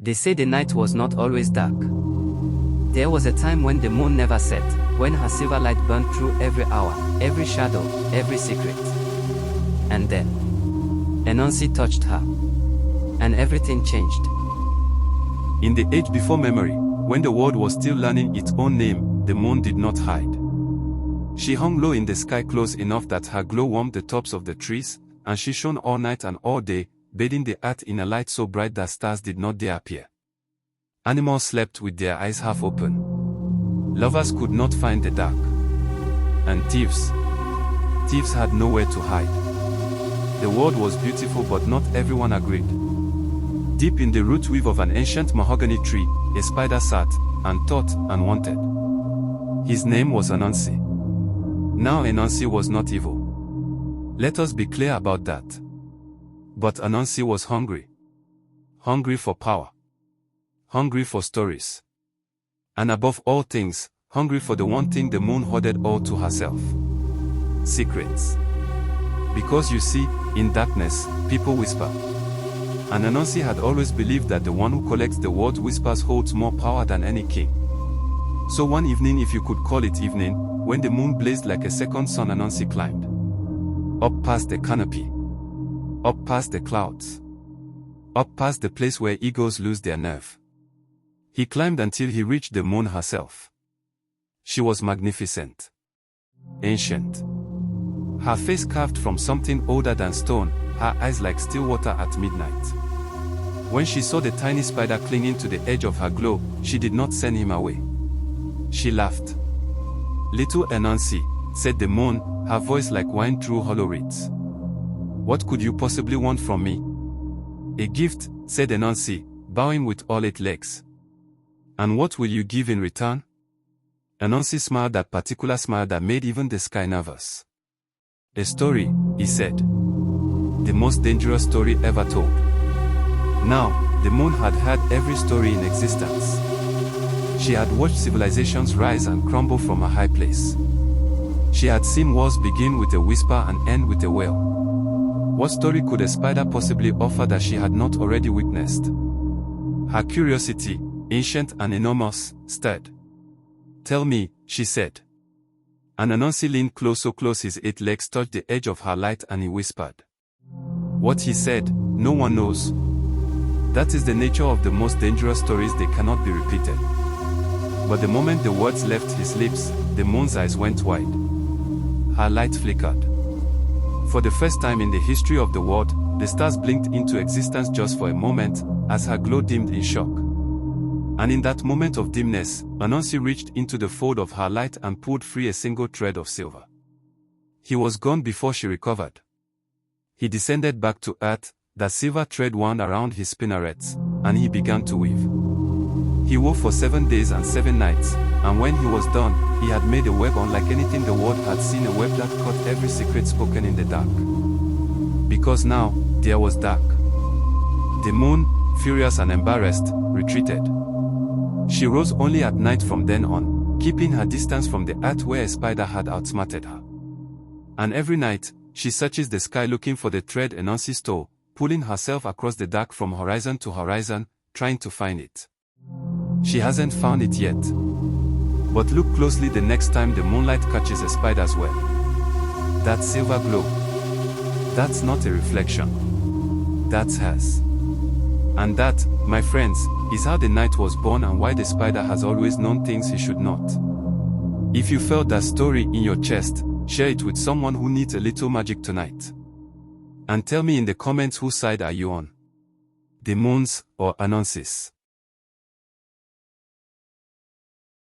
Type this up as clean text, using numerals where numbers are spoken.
They say the night was not always dark. There was a time when the moon never set, when her silver light burned through every hour, every shadow, every secret. And then, Anansi touched her, and everything changed. In the age before memory, when the world was still learning its own name, the moon did not hide. She hung low in the sky close enough that her glow warmed the tops of the trees, and she shone all night and all day, bathing the earth in a light so bright that stars did not dare appear. Animals slept with their eyes half open. Lovers could not find the dark. And thieves had nowhere to hide. The world was beautiful, but not everyone agreed. Deep in the root weave of an ancient mahogany tree, a spider sat, and thought, and wanted. His name was Anansi. Now Anansi was not evil. Let us be clear about that. But Anansi was hungry. Hungry for power. Hungry for stories. And above all things, hungry for the one thing the moon hoarded all to herself. Secrets. Because you see, in darkness, people whisper. And Anansi had always believed that the one who collects the world's whispers holds more power than any king. So one evening, if you could call it evening, when the moon blazed like a second sun, Anansi climbed. Up past the canopy. Up past the clouds. Up past the place where eagles lose their nerve. He climbed until he reached the moon herself. She was magnificent. Ancient. Her face carved from something older than stone, her eyes like still water at midnight. When she saw the tiny spider clinging to the edge of her glow, she did not send him away. She laughed. "Little Anansi," said the moon, her voice like wine through hollow reeds. "What could you possibly want from me?" "A gift," said Anansi, bowing with all 8 legs. "And what will you give in return?" Anansi smiled, that particular smile that made even the sky nervous. "A story," he said. "The most dangerous story ever told." Now, the moon had heard every story in existence. She had watched civilizations rise and crumble from a high place. She had seen wars begin with a whisper and end with a wail. What story could a spider possibly offer that she had not already witnessed? Her curiosity, ancient and enormous, stirred. "Tell me," she said. And Anansi leaned close, so close his 8 legs touched the edge of her light, and he whispered. What he said, no one knows. That is the nature of the most dangerous stories, they cannot be repeated. But the moment the words left his lips, the moon's eyes went wide. Her light flickered. For the first time in the history of the world, the stars blinked into existence just for a moment, as her glow dimmed in shock. And in that moment of dimness, Anansi reached into the fold of her light and pulled free a single thread of silver. He was gone before she recovered. He descended back to earth, that silver thread wound around his spinnerets, and he began to weave. He wove for 7 days and 7 nights, and when he was done, he had made a web unlike anything the world had seen, a web that caught every secret spoken in the dark. Because now, there was dark. The moon, furious and embarrassed, retreated. She rose only at night from then on, keeping her distance from the earth where a spider had outsmarted her. And every night, she searches the sky looking for the thread Anansi stole, pulling herself across the dark from horizon to horizon, trying to find it. She hasn't found it yet. But look closely the next time the moonlight catches a spider's web. That silver glow. That's not a reflection. That's hers. And that, my friends, is how the night was born and why the spider has always known things he should not. If you felt that story in your chest, share it with someone who needs a little magic tonight. And tell me in the comments whose side are you on? The moon's or Anansi's?